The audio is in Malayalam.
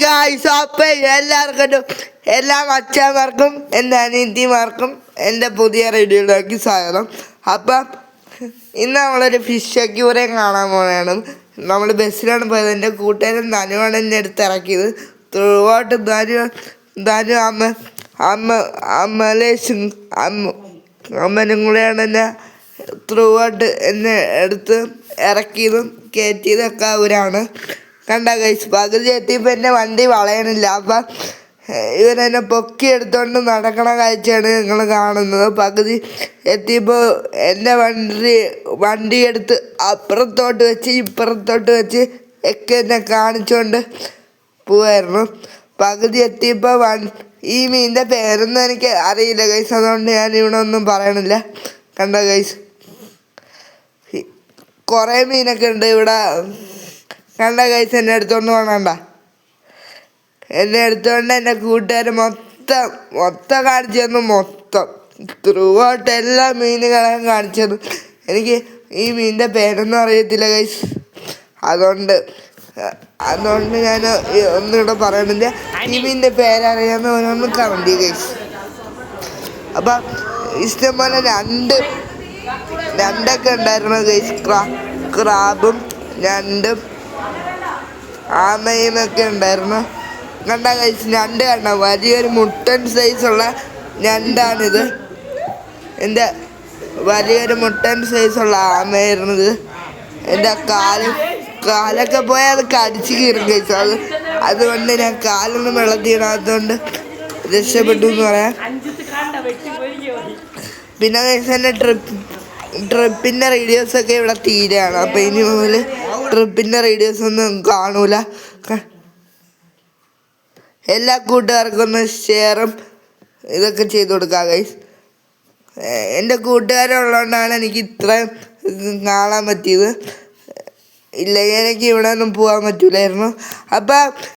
ഗായ്സ്, അപ്പം എല്ലാവർക്കും എല്ലാ അച്ഛന്മാർക്കും എൻ്റെ അനിയത്തിമാർക്കും എൻ്റെ പുതിയ റേഡിയോയിലേക്ക് സ്വാഗതം. അപ്പം ഇന്ന് നമ്മളൊരു ഫിഷ് അക്യൂറിയം കാണാൻ പോവുകയാണ്. നമ്മൾ ബസ്സിലാണ് പോയത്. എൻ്റെ കൂട്ടുകാരൻ ധനുവാണ് എന്നെ അടുത്ത് ഇറക്കിയത്. ത്രൂവായിട്ട് ധനു അമ്മനും കൂടെയാണ് എന്നെ ത്രൂവായിട്ട് എന്നെ എടുത്ത് ഇറക്കിയതും കയറ്റിയതൊക്കെ അവരാണ്. കണ്ട ഗൈസ്, പകുതി എത്തിയപ്പോൾ എൻ്റെ വണ്ടി വളയണില്ല. അപ്പം ഇവരെന്നെ പൊക്കി എടുത്തുകൊണ്ട് നടക്കണ കാഴ്ചയാണ് നിങ്ങൾ കാണുന്നത്. പകുതി എത്തിയപ്പോൾ എൻ്റെ വണ്ടി എടുത്ത് അപ്പുറത്തോട്ട് വെച്ച് ഇപ്പുറത്തോട്ട് വെച്ച് ഒക്കെ എന്നെ കാണിച്ചുകൊണ്ട് പോവായിരുന്നു. പകുതി എത്തിയപ്പോൾ ഈ മീനിൻ്റെ പേരൊന്നും എനിക്ക് അറിയില്ല ഗൈസ്, അതുകൊണ്ട് ഞാൻ ഇവിടെ ഒന്നും പറയണില്ല. കണ്ട ഗൈസ്, കുറേ മീനൊക്കെ ഉണ്ട് ഇവിടെ. കണ്ട ഗൈസ്, എന്നെ എടുത്തോണ്ട് പോകണ്ട. എന്നെ എടുത്തുകൊണ്ട് എൻ്റെ കൂട്ടുകാർ മൊത്തം കാണിച്ചു തന്നു. മൊത്തം ത്രൂവായിട്ട് എല്ലാ മീനുകളെയും കാണിച്ചു തന്നു. എനിക്ക് ഈ മീനിൻ്റെ പേരൊന്നും അറിയത്തില്ല ഗൈസ്, അതുകൊണ്ട് ഞാൻ ഒന്നുകൂടെ പറയണില്ല. ഈ മീനിൻ്റെ പേരറിയാവുന്നവരൊന്നും കമന്റ് ചെയ്യും ഗൈസ്. അപ്പം ഇഷ്ടംപോലെ രണ്ടൊക്കെ ഉണ്ടായിരുന്നു ഗൈസ്. ക്രാബും ഞണ്ടും ആമയുമൊക്കെ ഉണ്ടായിരുന്നു. കണ്ട ഗൈസ്, ഞണ്ട് കണ്ട വലിയൊരു മുട്ടൻ സൈസുള്ള ഞണ്ടാണിത്. എൻ്റെ വലിയൊരു മുട്ടൻ സൈസുള്ള ആമയായിരുന്നത്. എൻ്റെ കാലൊക്കെ പോയാൽ അത് കടിച്ച് കീറും ഗൈസ്. അതുകൊണ്ട് ഞാൻ കാലൊന്നും വെള്ളത്തിയിടാത്തതുകൊണ്ട് രക്ഷപ്പെട്ടു എന്ന് പറയാം. പിന്നെ ഗൈസ്, എൻ്റെ ട്രിപ്പിൻ്റെ റേഡിയോസൊക്കെ ഇവിടെ തീരെയാണ്. അപ്പം ഇനി മുതൽ ട്രിപ്പിൻ്റെ റേഡിയോസൊന്നും കാണൂല. എല്ലാ കൂട്ടുകാർക്കും ഒന്ന് ഷെയറും ഇതൊക്കെ ചെയ്ത് കൊടുക്കുക ഗൈസ്. എൻ്റെ കൂട്ടുകാരുള്ളതുകൊണ്ടാണ് എനിക്ക് ഇത്രയും കാണാൻ പറ്റിയത്. ഇല്ലെങ്കിൽ എനിക്ക് ഇവിടെ ഒന്നും പോകാൻ പറ്റില്ലായിരുന്നു. അപ്പം